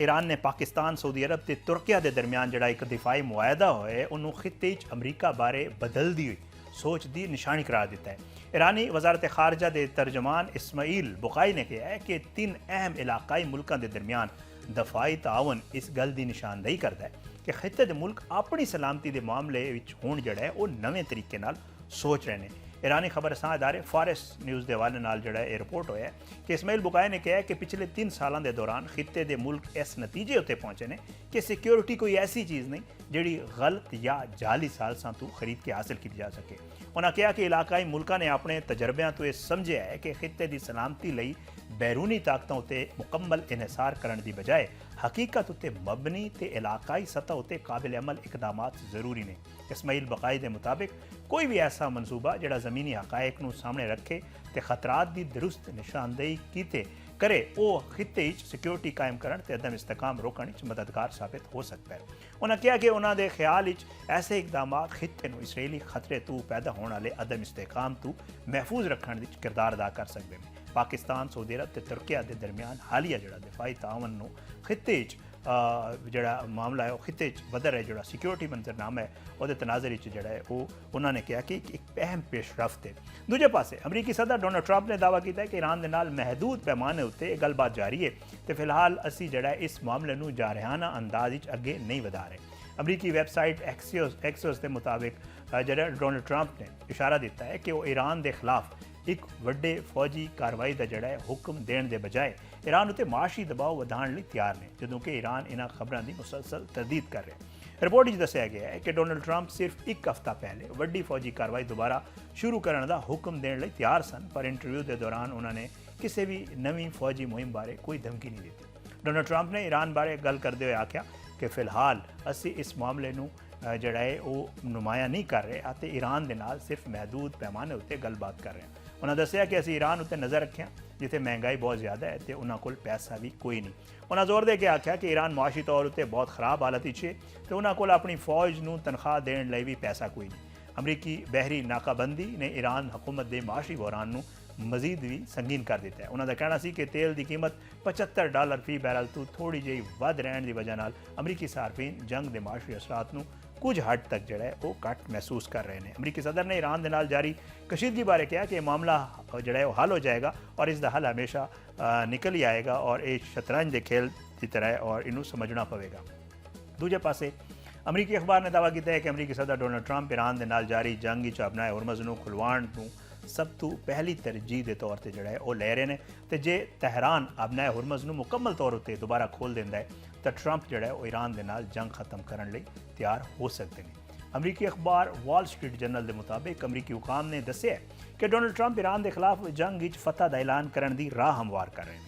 Iran ने Pakistan Saudi अरब ते तुर्किया के दरमियान जड़ा एक दिफाई मुआहदा होए उन्होंने खिते अमरीका बारे बदलती हुई सोच की निशानी करार दिता है। ईरानी वजारत खारजा के तर्जमान इस्माइल बुकाई ने कहा है कि 3 अहम इलाकाई मुल्कों के दरमियान दफाई तावन इस गल की निशानदेही करता है कि खिते के मुल्क अपनी सलामती के मामले हुण जड़ा है वह नवे तरीके नाल सोच रहे हैं। ईरानी खबर रसां इदारे फारिस न्यूज़ के हवाले नाल जड़ा यह रिपोर्ट होया कि इस्माइल बुकाई ने कहा कि पिछले 3 सालों के दौरान खिते के मुल्क इस नतीजे उत्ते पहुंचे ने कि सिक्योरिटी कोई ऐसी चीज़ नहीं जिहड़ी गलत या जाली सालसां तो खरीद के हासिल की जा सके। उन्होंने कहा कि इलाकाई मुल्कों ने अपने तजर्बियां तो यह समझा है कि खिते की सलामती लई बैरूनी ताकतों उत्ते मुकम्मल इन्हिसार करने की बजाय हकीकत उत्ते मबनी ते इलाकाई सतह उत्ते काबिल अमल इकदामात जरूरी ने। इस्माइल बकाई के मुताबिक कोई भी ऐसा मनसूबा जिहड़ा ज़मीनी हकायक नूं सामने रखे ते खतरात की दुरुस्त निशानदेही कीते करे वह खिते सिक्योरिटी कायम करन ते अदम इस्तेकाम रोकने मददगार साबित हो सकता है। उन्होंने कहा कि उन्होंने ख्याल ऐसे इकदाम खिते नूं इसराइली खतरे तो पैदा होने वाले अदम इस्तेकाम तो महफूज रखने किरदार अदा कर सकते हैं। पाकिस्तान सऊदी अरब ते तुर्किया के दरमियान हालिया जड़ा दिफाई तावन नूं खिते जड़ा मामला है वह खिते बदल है जड़ा सिक्योरिटी मंजरनामा है वो तनाजर जड़ा है वो उन्होंने कहा कि एक अहम पेशरफ्त है। दूजे पासे अमरीकी सदर डोनाल्ड ट्रंप ने दावा किया कि ईरान के नाल महदूद पैमाने उत्ते गलबात जारी है तो फिलहाल असी जड़ा इस मामले नूं जारहाना अंदाज अगे नहीं वधा रहे। अमरीकी वैबसाइट एक्सियोस के मुताबिक जड़ा डोनाल्ड ट्रंप ने इशारा दिता है कि वह ईरान के खिलाफ एक वड्डे फौजी कार्रवाई का जड़ा है हुक्म देने के बजाय ईरान उत्ते माशी दबाव वधाने लई तैयार ने जदों कि ईरान इन्हां खबरों की मुसलसल तरदीद कर रहा है। रिपोर्ट दस्सिया गया है कि डोनाल्ड ट्रंप सिर्फ एक हफ्ता पहले वड्डी फौजी कार्रवाई दोबारा शुरू करने का हुक्म देने लई तैयार सन पर इंटरव्यू के दौरान उन्होंने किसी भी नवी फौजी मुहिम बारे कोई धमकी नहीं दी। डोनाल्ड ट्रंप ने ईरान बारे गल करते हुए आख्या कि फिलहाल असी इस मामले नूं जड़ा है वह नुमाया नहीं कर रहे ईरान के नाल सिर्फ महदूद पैमाने उत्ते गलबात कर रहे हैं। उन्होंने दस्सिया कि असी ईरान उत्ते नज़र रखें जिथे महंगाई बहुत ज़्यादा है तो उन्होंने कोल पैसा भी कोई नहीं। उन्होंने जोर दे के आख्या कि ईरान मुआशी तौर उत्ते बहुत खराब हालत है तो उन्होंने कोल अपनी फौज नूं तनख्वाह देने लई भी पैसा कोई नहीं। अमरीकी बहरी नाकाबंदी ने ईरान हुकूमत के माशी बहरान नूं मजीद भी संगीन कर दिता है। उन्होंने कहना सी कि तेल की कीमत $75 फी बैरल तो थोड़ी जी वध रहने की वजह नाल अमरीकी सार्फिन जंग के माशी असरात नूं कुछ हद तक जड़ा है वो घट महसूस कर रहे हैं। अमरीकी सदर ने ईरान के नाल जारी कशीदगी बारे कहा कि मामला जड़ा है वो हल हो जाएगा और इसका हल हमेशा निकल ही आएगा और ये शतरंज के खेल की तरह है और इनू समझना पवेगा। दूजे पासे अमरीकी अखबार ने दावा किया है कि अमरीकी सदर डोनाल्ड ट्रंप ईरान के नाल जारी जंग अपना हुरमज़ नूं खुलवाण नूं सब तो पहली तरजीह के तौर पर जड़ा है वो ले रहे हैं तो जे तहरान अपना हुरमज़ नूं मुकम्मल तौर पर दोबारा खोल देंदा है तो ट्रंप जड़ा है वो ईरान के नाल जंग खत्म करने लई तैयार हो सकते हैं। अमरीकी अखबार वॉल स्ट्रीट जर्नल के मुताबिक अमरीकी हुकाम ने दस्सिया कि डोनाल्ड ट्रंप ईरान के खिलाफ जंग विच फतह का ऐलान करने की राह हमवार कर रहे हैं।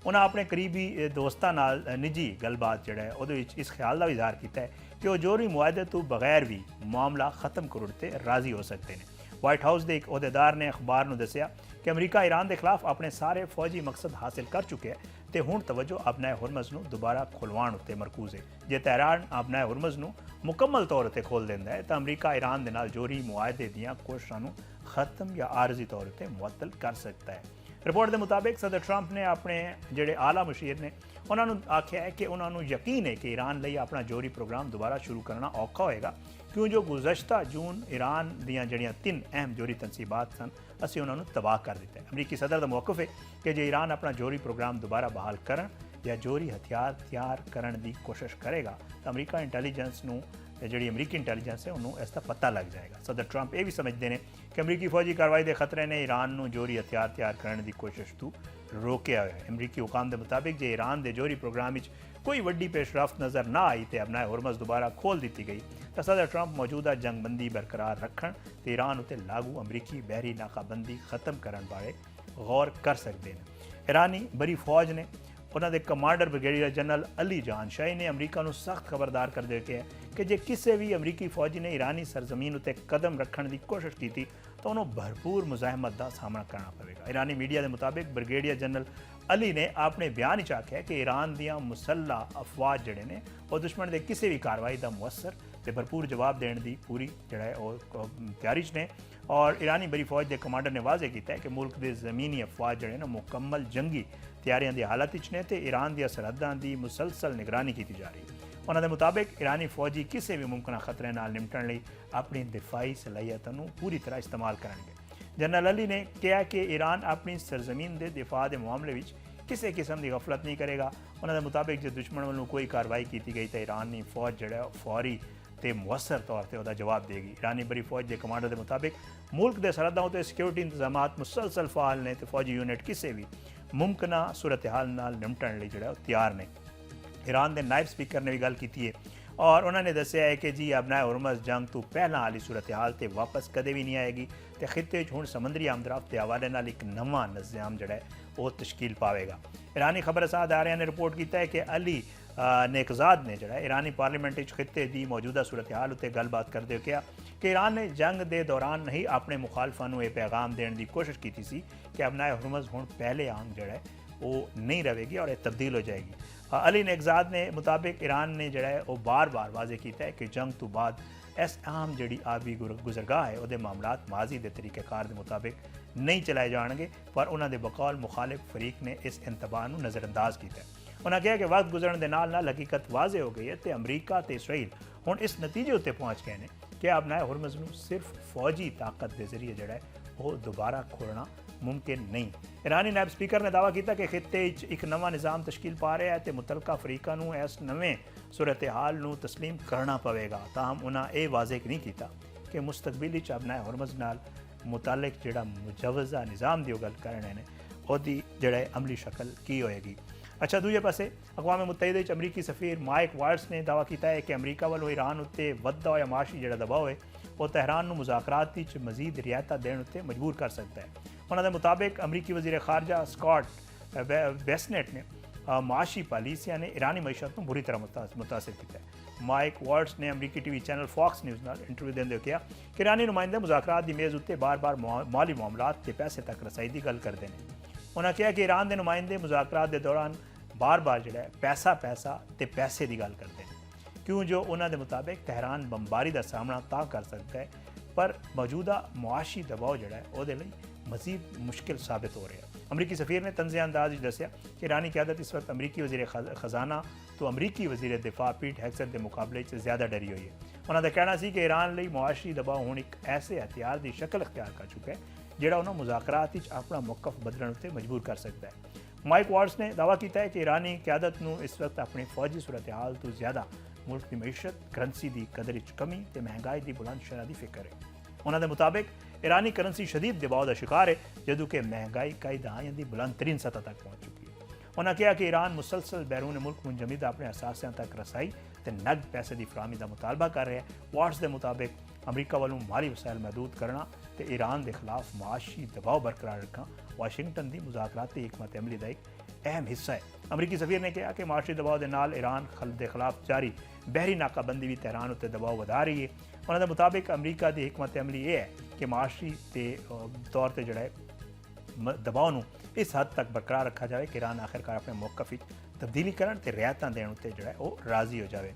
उन्होंने अपने करीबी दोस्तों नाल निजी गलबात जड़ा है वो इस ख्याल का इजहार किया है कि वह जोहरी मुआहदे तो बगैर भी मामला खत्म कर ते राजी हो सकते हैं। वाइट हाउस के एक अहदेदार ने अखबार नूं दस्सिया कि अमरीका ईरान के खिलाफ अपने सारे फौजी मकसद हासिल कर चुके हैं तो हुण तवज्जो अपना हुरमज़ नूं दोबारा खुलवाण उत्ते मरकूज है। जे तहरान अपना हुरमज़ नूं मुकम्मल तौर पर खोल देंदा है तो अमरीका ईरान के नाल जोहरी मुआहदे दीयां कोशिशां नूं खत्म या आरजी तौर पर मुअत्तल कर सकता है। रिपोर्ट के मुताबिक सदर ट्रंप ने अपने जोड़े आला मुशीर ने उन्होंने आख्या है कि उन्होंने यकीन है कि ईरान लिए अपना जोहरी प्रोग्राम दोबारा शुरू करना औखा होएगा क्यों जो गुज़श्ता जून ईरान दीयां जड़ियां 3 अहम जोहरी तनसीबात सन असी उन्होंने तबाह कर दिता है। अमरीकी सदर का मौकफ है कि जो ईरान अपना जोहरी प्रोग्राम दोबारा बहाल करन या जोहरी हथियार तैयार करने की कोशिश करेगा तो अमरीका इंटैलीजेंस नूं जी अमरीकी इंटैलीजेंस है उन्होंने इसका पता लग जाएगा। सदर ट्रंप ये भी समझते हैं कि अमरीकी फौजी कार्रवाई के खतरे ने ईरान नूं जोहरी हथियार तैयार करने की कोशिश तो रोकया है। अमरीकी हुकाम के मुताबिक जो ईरान के जोहरी प्रोग्राम में कोई वड्डी पेशरफ्त नज़र ना आई तो अपना हुरमज़ दोबारा खोल दी गई तो सदर ट्रंप मौजूदा जंगबंदी बरकरार रखन तो ईरान उत्ते लागू अमरीकी बहरी नाकाबंदी खत्म करने बारे गौर कर सकते हैं। ईरानी बड़ी फौज ने उन्होंने कमांडर ब्रिगेडियर जनरल अली जान शाही ने अमरीका को सख्त खबरदार कर दे के कि जे किसी भी अमरीकी फौजी ने ईरानी सरजमीन उत्ते कदम रखने की कोशिश की थी तो उन्होंने भरपूर मुजाहमत का सामना करना पड़ेगा। ईरानी मीडिया के मुताबिक ब्रिगेडियर जनरल ਅਲੀ ਨੇ ਆਪਣੇ ਬਿਆਨ ਵਿੱਚ ਆਖਿਆ ਕਿ ਈਰਾਨ ਦੀਆਂ ਮੁਸੱਲਾ ਅਫਵਾਜ ਜਿਹੜੇ ਨੇ ਉਹ ਦੁਸ਼ਮਣ ਦੇ ਕਿਸੇ ਵੀ ਕਾਰਵਾਈ ਦਾ ਮੁਅੱਸਰ ਤੇ ਭਰਪੂਰ ਜਵਾਬ ਦੇਣ ਦੀ ਪੂਰੀ ਜਿਹੜਾ ਹੈ ਉਹ ਤਿਆਰੀ 'ਚ ਨੇ। ਔਰ ਈਰਾਨੀ ਬੜੀ ਫੌਜ ਦੇ ਕਮਾਂਡਰ ਨੇ ਵਾਜ਼ੇ ਕੀਤਾ ਹੈ ਕਿ ਮੁਲਕ ਦੇ ਜ਼ਮੀਨੀ ਅਫਵਾਜ ਜਿਹੜੇ ਨੇ ਮੁਕੰਮਲ ਜੰਗੀ ਤਿਆਰੀਆਂ ਦੀ ਹਾਲਤ ਵਿੱਚ ਨੇ ਤੇ ਈਰਾਨ ਦੀਆਂ ਸਰਹੱਦਾਂ ਦੀ ਮੁਸਲਸਲ ਨਿਗਰਾਨੀ ਕੀਤੀ ਜਾ ਰਹੀ ਹੈ। ਉਹਨਾਂ ਦੇ ਮੁਤਾਬਿਕ ਈਰਾਨੀ ਫੌਜੀ ਕਿਸੇ ਵੀ ਮੁਮਕਿਨ ਖਤਰੇ ਨਾਲ ਨਿਪਟਣ ਲਈ ਆਪਣੀ ਦਿਫਾਈ ਸਲਾਹੀਅਤਾਂ ਨੂੰ ਪੂਰੀ ਤਰ੍ਹਾਂ ਇਸਤੇਮਾਲ ਕਰਨਗੇ। ਜਨਰਲ ਅਲੀ ਨੇ ਕਿਹਾ ਕਿ ਈਰਾਨ ਆਪਣੀ ਸਰਜ਼ਮੀਨ ਦੇ ਦਿਫਾਅ ਦੇ ਮਾਮਲੇ ਵਿੱਚ ਕਿਸੇ ਕਿਸਮ ਦੀ ਗਫਲਤ ਨਹੀਂ ਕਰੇਗਾ। ਉਹਨਾਂ ਦੇ ਮੁਤਾਬਿਕ ਜੇ ਦੁਸ਼ਮਣ ਵੱਲੋਂ ਕੋਈ ਕਾਰਵਾਈ ਕੀਤੀ ਗਈ ਤਾਂ ਈਰਾਨੀ ਫੌਜ ਜਿਹੜਾ ਫੌਰੀ ਤੇ ਮੁਅੱਸਰ ਤੌਰ ਤੇ ਉਹਦਾ ਜਵਾਬ ਦੇਗੀ। ਈਰਾਨੀ ਬੜੀ ਫੌਜ ਦੇ ਕਮਾਂਡਰ ਦੇ ਮੁਤਾਬਿਕ ਮੁਲਕ ਦੇ ਸਰਹੱਦਾਂ ਉੱਤੇ ਸਿਕਿਉਰਿਟੀ ਇੰਤਜ਼ਾਮਾਤ ਮੁਸਲਸਲ ਫਾਲ ਨੇ ਤੇ ਫੌਜੀ ਯੂਨਿਟ ਕਿਸੇ ਵੀ ਮੁਮਕਿਨਾ ਸੂਰਤ ਹਾਲ ਨਾਲ ਨਿਪਟਣ ਲਈ ਜਿਹੜਾ ਉਹ ਤਿਆਰ ਨੇ। ईरान के नायब स्पीकर ने भी गल की है और उन्होंने दसिया है कि जी अबनाए हुरमज़ जंग तो पहला वाली सूरत हाल तो वापस कदे भी नहीं आएगी तो खिते हुण समंदरी आमदरफ्त के हवाले नाल एक नवा निज़ाम जड़ा है वो तश्कील पावेगा। ईरानी खबर अदारिया ने रिपोर्ट किया है कि अली नेकजाद ने जड़ा ईरानी पार्लीमेंट खिते की मौजूदा सूरत हाल उत्ते गलबात करते हुए कहा कि ईरान ने जंग के दौरान ही अपने मुखालफां नूं यह पैगाम देने की कोशिश की थी कि अबनाए हुरमज़ हुण पहले आंग जड़ा है वो नहीं रहेगी और यह तब्दील हो जाएगी। अली नेकजाद ने मुताबिक ईरान ने जड़ा है वो बार बार वाजे किया है कि जंग तो बाद इस अहम जी आबी गुजरगाह है वो मामलात माजी के तरीक़ेकार के मुताबिक नहीं चलाए जाएंगे पर उन्होंने बकौल मुखालिफ फरीक ने इस इंतबाह को नज़रअंदाज किया है। उन्होंने कहा कि वक्त गुजरन के नाल हकीकत वाजे हो गई है तो अमरीका तो इसराइल हुण इस नतीजे उत्ते पहुँच गए हैं कि अबनाए हुरमज़ नूं सिर्फ फौजी ताकत के जरिए जड़ा है वो दोबारा खोलना मुमकिन नहीं। ईरानी नायब स्पीकर ने दावा किया कि खिते एक नवा निज़ाम तश्कील पा रहा है तो मुतलका अफ्रीका नूं इस नवें सूरत हाल नूं तस्लीम करना पवेगा। ताहम उन्हें यह वाज़ेह नहीं किया कि मुस्तकबिल अबनाए हुरमज़ नाल मुतालिक जिहड़ा मुजवज़ा निज़ाम की गल कर रहे हैं उसकी जिहड़ा अमली शक्ल की होएगी। अच्छा दूजे पासे अकवाम मुत्तहिदा अमरीकी सफ़ीर माइक वाल्ट्स ने दावा किया है कि अमरीका वालों ईरान उत्ते वधदा होया माशी जिहड़ा दबाव है वो तेहरान नूं मुज़ाकरात विच मज़ीद रियायतां देण उत्ते मजबूर कर सकता है। उन्होंने मुताबिक अमरीकी वज़ीर खारजा स्कॉट बेसनेट ने माशी पॉलिसियां ने ईरानी मईशत को बुरी तरह मुतासर किया है। माइक वाल्ट्स ने अमरीकी टीवी चैनल फॉक्स न्यूज़ नाल इंटरव्यू देंदे हुए कहा कि ईरानी नुमाइंदे मुज़ाकरात की मेज़ उत्ते बार बार माली मामलात के पैसे तक रसाई की गल करते हैं। उन्होंने कहा कि ईरान के नुमाइंदे मुज़ाकरात के दौरान बार बार जो है पैसा ते पैसे की गल करते हैं क्यों जो उन्होंने मुताबिक तेहरान बमबारी का सामना ता कर सकता है पर मौजूदा मुआशी दबाव जोड़ा है वो मज़ीद मुश्किल साबित हो रहा है। अमरीकी सफ़ीर ने तंज़े अंदाज दसिया कि ईरानी क़यादत इस वक्त अमरीकी वज़ीर ख़जाना तो अमरीकी वज़ीर दिफा पीट हैक्सर के मुकाबले से ज़्यादा डरी हुई है। उन्होंने कहना सी कि ईरान लिए मुआशी दबाव हुण एक ऐसे हथियार की शक्ल अख्तियार कर चुका है जिहड़ा उन्होंने मुज़ाकरात अपना मौक़िफ़ बदलने उत्ते मजबूर कर सकता है। माइक वाल्ट्स ने दावा किया है कि ईरानी क़यादत नूं इस वक्त अपनी फौजी सूरत हाल तो ज़्यादा मुल्क की मीशत करंसी की कदर कमी तो महंगाई की बुलंद शरह की फिक्र है। उन्होंने मुताबिक ईरानी करंसी शदीद दबाव का शिकार है जदों कि महंगाई कई दहाइयों की बुलंद तरीन सतह तक पहुँच चुकी है। उन्होंने कहा कि ईरान मुसलसल बैरून मुल्क मुंजमद अपने असासियां तक रसाई तो नकद पैसे की फराहमी का मुतालबा कर रहा है। वाल्ट्स के मुताबिक अमरीका वालों माली वसाइल महदूद करना तो ईरान के खिलाफ माशी दबाव बरकरार रखना वाशिंगटन की मुज़ाकराती हिकमत अमली का एक अहम हिस्सा है। अमरीकी सफ़ीर ने कहा कि माशी दबाव के नाल ईरान के खिलाफ जारी बहरी नाकाबंदी भी तेहरान उत्ते दबाव वधा रही है। उन्होंने मुताबिक अमरीका की हिकमत अमली ये है कि माशी के तौर पर जोड़ा दबाव नूं इस हद तक बरकरार रखा जाए कि ईरान आखिरकार अपने मौक़िफ़ तब्दीली करन ते रियायतां देण उत्ते जोड़ा वो राज़ी हो जाए।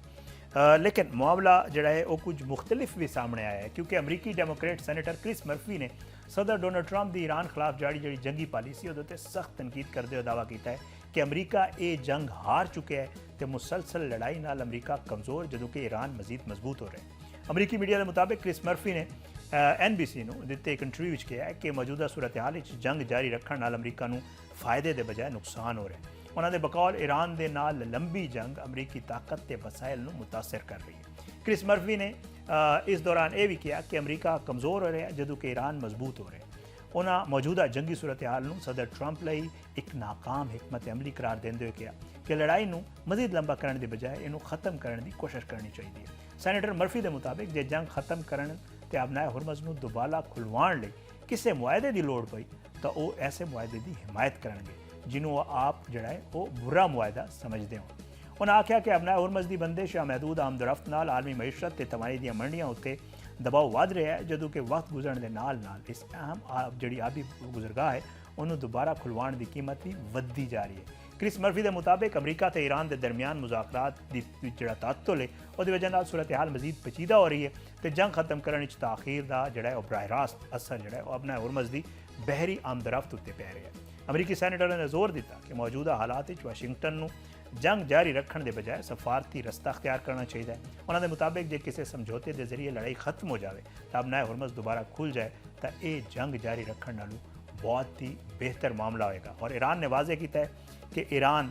लेकिन मामला जोड़ा है वो कुछ मुख्तलिफ भी सामने आया है क्योंकि अमरीकी डेमोक्रेट सैनेटर क्रिस मर्फी ने सदर डोनाल्ड ट्रंप की ईरान खिलाफ जारी जी जंगी पॉलिसी उसते सख्त तनकीद करते हुए दावा किया है कि अमरीका ये जंग हार चुके है तो मुसलसल लड़ाई नाल अमरीका कमज़ोर जदों कि ईरान मजीद मजबूत हो रहा है। अमरीकी मीडिया के मुताबिक क्रिस मर्फी ने NBC नूं दिते एक इंटरव्यू में कहा है कि मौजूदा सूरत हाल जंग जारी रखने नाल अमरीका नूं फायदे के बजाय नुकसान हो रहा है। उन्होंने बकौल ईरान के नाल लंबी जंग अमरीकी ताकत के वसाइल नूं मुतासर कर रही है। क्रिस मर्फी ने इस दौरान यह भी कहा कि अमरीका कमज़ोर हो रहा है जदों कि ईरान मजबूत हो रहा है। उन्होंने मौजूदा जंगी सूरत हाल नूं सदर ट्रंप लई एक नाकाम हिकमत अमली करार देंदे हुए कहा कि लड़ाई नूं मजीद लंबा करने के बजाय इनू खत्म करने की कोशिश करनी चाहिए। सैनेटर मर्फी के मुताबिक जे जंग खत्म करने ते अबनाए हुरमज़ नूं दोबारा खुलवाउण लई किसी मुआहदे की लोड़ पई तो वो ऐसे मुआहदे की हिमायत करनगे जिन्हों आप जड़ा है वो बुरा मुआहदा समझते हो। उन्हें आख्या कि अबनाए हुरमज़ की बंदिश या महदूद आमदरफ्त नाल आलमी मईशत ते तवाई दी मंडियां उत्ते दबाव वध रहा है जदों कि वक्त गुजरन के नाल नाल इस अहम जी आबी गुजरगाह है ਉਹਨੂੰ ਦੁਬਾਰਾ ਖੁਲਵਾਉਣ ਦੀ ਕੀਮਤ ਵੀ ਵੱਧਦੀ ਜਾ ਰਹੀ ਹੈ। ਕ੍ਰਿਸ ਮਰਫੀ ਦੇ ਮੁਤਾਬਿਕ ਅਮਰੀਕਾ ਤੇ ਈਰਾਨ ਦੇ ਦਰਮਿਆਨ ਮੁਜ਼ਾਕਰਾਤ ਦੀ ਜਿਹੜਾ ਤਾਅਤੁਲ ਹੈ ਉਹਦੀ ਵਜ੍ਹਾ ਨਾਲ ਸੂਰਤ ਹਾਲ ਮਜ਼ੀਦ ਪੇਚੀਦਾ ਹੋ ਰਹੀ ਹੈ ਤੇ ਜੰਗ ਖਤਮ ਕਰਨ ਵਿੱਚ ਤਾਖੀਰ ਦਾ ਜਿਹੜਾ ਉਹ ਬਰਾਹ ਰਾਸਤ ਅਸਰ ਜਿਹੜਾ ਉਹ ਆਪਣਾ ਹੁਰਮਜ਼ ਦੀ ਬਹਿਰੀ ਆਮਦਰਫਤ ਉੱਤੇ ਪੈ ਰਿਹਾ ਹੈ। ਅਮਰੀਕੀ ਸੈਨੇਟਰਾਂ ਨੇ ਜ਼ੋਰ ਦਿੱਤਾ ਕਿ ਮੌਜੂਦਾ ਹਾਲਾਤ ਵਿੱਚ ਵਾਸ਼ਿੰਗਟਨ ਨੂੰ ਜੰਗ ਜਾਰੀ ਰੱਖਣ ਦੇ ਬਜਾਏ ਸਫਾਰਤੀ ਰਸਤਾ ਅਖਤਿਆਰ ਕਰਨਾ ਚਾਹੀਦਾ ਹੈ। ਉਹਨਾਂ ਦੇ ਮੁਤਾਬਿਕ ਜੇ ਕਿਸੇ ਸਮਝੌਤੇ ਦੇ ਜ਼ਰੀਏ ਲੜਾਈ ਖਤਮ ਹੋ ਜਾਵੇ ਤਾਂ ਆਪਣਾ ਹੁਰਮਜ਼ ਦੁਬਾਰਾ ਖੁੱਲ ਜਾਏ ਤਾਂ ਇਹ ਜੰਗ ਜਾਰੀ ਰੱਖਣ ਨਾਲੋਂ ਬਹੁਤ ਹੀ ਬਿਹਤਰ ਮਾਮਲਾ ਹੋਏਗਾ। ਔਰ ਈਰਾਨ ਨੇ ਵਾਜ਼ਿਹ ਕੀਤਾ ਹੈ ਕਿ ਈਰਾਨ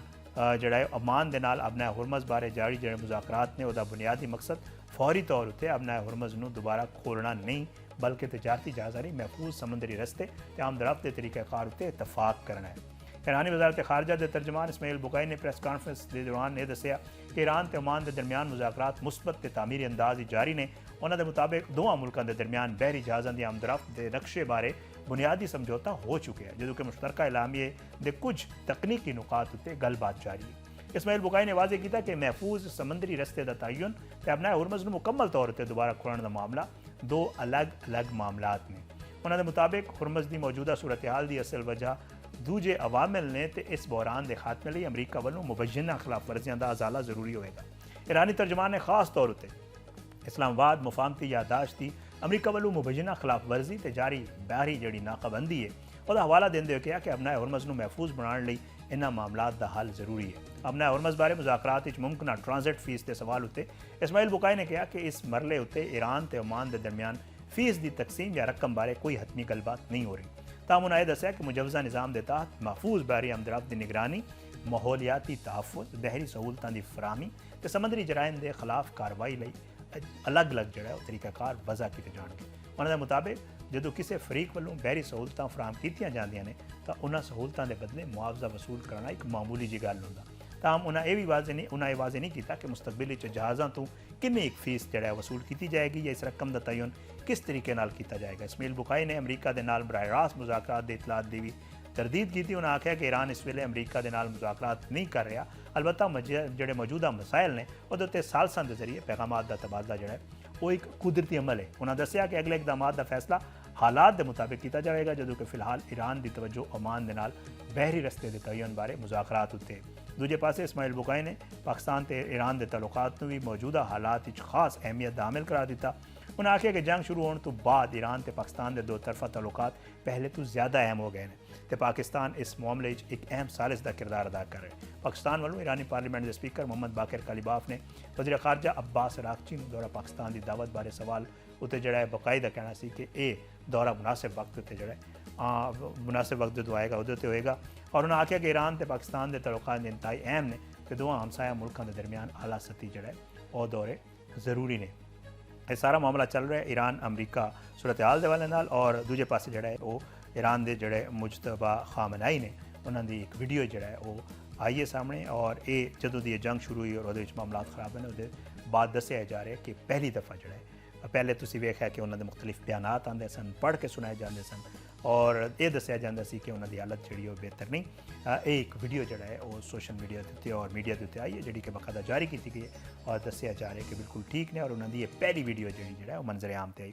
ਜਿਹੜਾ ਹੈ ਅਮਾਨ ਦੇ ਨਾਲ ਆਪਣਾ ਹੁਰਮਜ਼ ਬਾਰੇ ਜਾਰੀ ਜਿਹੜੇ ਮੁਜ਼ਾਕਰਾਤ ਨੇ ਉਹਦਾ ਬੁਨਿਆਦੀ ਮਕਸਦ ਫੌਰੀ ਤੌਰ ਉੱਤੇ ਆਪਣਾ ਹੁਰਮਜ਼ ਨੂੰ ਦੁਬਾਰਾ ਖੋਲਣਾ ਨਹੀਂ ਬਲਕਿ ਤਜਾਰਤੀ ਜਹਾਜ਼ਾਰੀ ਮਹਿਫੂਜ਼ ਸਮੁੰਦਰੀ ਰਸਤੇ ਤੇ ਆਮਦਰਫਤ ਦੇ ਤਰੀਕਾਕਾਰ ਉੱਤੇ ਇਤਫਾਕ ਕਰਨਾ ਹੈ। ईरानी वजारत खारजा के तर्जमान इसमाइल बुकाई ने प्रेस कॉन्फ्रेंस के दौरान यह दसिया कि ईरान ते ओमान के दरमियान मुज़ाकरात मुस्बत ते तामीरी अंदाज जारी ने। उन्होंने मुताबिक दोवां मुल्कों के दरमियान बहरी जहाज़ों की आमदरफ्त के नक्शे बारे बुनियादी समझौता हो चुके हैं जो कि मुश्तरका एलामिये के कुछ तकनीकी नुकात उत्ते गलबात जारी है। इसमाइल बुकाई ने वाज़ेह किया कि महफूज समंदरी रस्ते का तयन ते अपना हुरमज़ नूं मुकम्मल तौर पर दोबारा खोलने का मामला दो अलग अलग मामलात ने। उन्होंने मुताबिक हुरमज़ की मौजूदा सूरत हाल की असल वजह दूजे अवामिल ने ते इस बहरान के खात्मे लिए अमरीका वालों मुबैना खिलाफ वर्जियां का अजाला जरूरी होएगा। ईरानी तर्जमान ने खास तौर पर इस्लामाबाद मुफाहमती यादाश्त की अमरीका वालों मुबैना खिलाफ वर्जी ते जारी बाहरी जी नाकाबंदी है वह हवाला देंदे हुए कहा कि अपना हुरमज़ नूं महफूज बनाने इन्हां मामलात का हल जरूरी है। अपना हुरमज़ बारे मुज़ाकरात मुमकिन ट्रांजिट फीस के सवाल उत्ते इसमाइल बुकाई ने कहा कि इस मरले उत्ते ईरान ते ओमान के दरमियान फीस की तकसीम या रकम बारे कोई हतमी गलबात नहीं हो रही। ताम उन्हें दसिया कि मुजवजा निज़ाम के तहत महफूज बहरी आमदरफ्त की निगरानी माहौलियाती तहफ़्फ़ुज़ बहरी सहूलतों की फराहमी ते समुद्री जराइम के खिलाफ कार्रवाई लई अलग अलग जो तरीकाकार वज़ा किए जाएंगे। उन्होंने मुताबिक जो किसी फरीक वालों बहरी सहूलतां फराहम कीतियां जांदियां ने तो उन्हां सहूलतां के बदले मुआवजा वसूल करना एक मामूली जी गल हुंदा। ताम उन्हें यह भी वाज़े नहीं किया कि मुस्तकबिल जहाज़ों तो किन्नी एक फीस जो वसूल की जाएगी या इस रकम का तयन किस तरीके नाल किया जाएगा। इसमाइल बुखारी ने अमरीका के नाल बराह रास्त मुज़ाकरात के इतलात की भी तरदीद की। उन्हें आख्या कि ईरान इस वेले अमरीका के नाल मुज़ाकरात नहीं कर रहा अलबत्ता जोड़े मौजूदा मसाइल ने उहदे सालसां के जरिए पैगामात का तबादला जो है वो एक कुदरती अमल है। उन्होंने दसिया कि अगले इकदाम का फैसला हालात के मुताबिक किया जाएगा जो कि फिलहाल ईरान की तवज्जो ओमान के नाल बहरी रस्ते के तयन बारे मुज़ाकरात उत्ते। दूजे पासे इसमाइल बुखारी ने पाकिस्तान ते ईरान के तल्लुकात भी मौजूदा हालात खास अहमियत का हामिल करार दिता। उन्हें आख्या कि जंग शुरू होने तो बाद ईरान ते पाकिस्तान के दो तरफा तल्लुकात पहले तो ज़्यादा अहम हो गए हैं तो पाकिस्तान इस मामले एक अहम सालिस का किरदार अदा कर रहे हैं। पाकिस्तान वालों ईरानी पार्लीमेंट के स्पीकर मोहम्मद बाकर कलीबाफ ने वज़ीर खारजा अब्बास अरागची दौरा पाकिस्तान की दावत बारे सवाल उत्ते जड़ा बाकायदा कहना सी कि यह दौरा मुनासिब वक्त उत्ते जड़ा मुनासिब वक्त जो आएगा उदे होएगा। और उन्हें आख्या कि ईरान ते पाकिस्तान के तल्लुकात इंतहाई अहम ने कि दोवां हमसाया मुल्कों के दरमियान आला सतही जड़ा वह दौरे ज़रूरी ने। ये सारा मामला चल रहा है ईरान अमरीका सूरत हाल के हवाले नाल और दूजे पासे जड़ा है वो ईरान के जड़े मुजतबा खामनाई ने उन्होंने एक वीडियो जड़ा है वो आई है सामने और ये जदों दी जंग शुरू हुई और मामला खराब है वो बाद दसिया जा रहा है कि पहली दफ़ा जड़ा है पहले तुसीं वेख्या कि उन्होंने मुख्तलिफ बयानात आते सन पढ़ के सुनाए जाते सन और ये दसिया जाता सी कि उन्होंने हालत जी बेहतर नहीं। एक वीडियो जड़ा है वो सोशल मीडिया के उत्ते और मीडिया के उत्ते आई है जी कि बाकायदा जारी की गई है और दसिया जा रहा है कि बिल्कुल ठीक ने और उन्होंने ये पहली वीडियो जी वो मंजर आम से आई।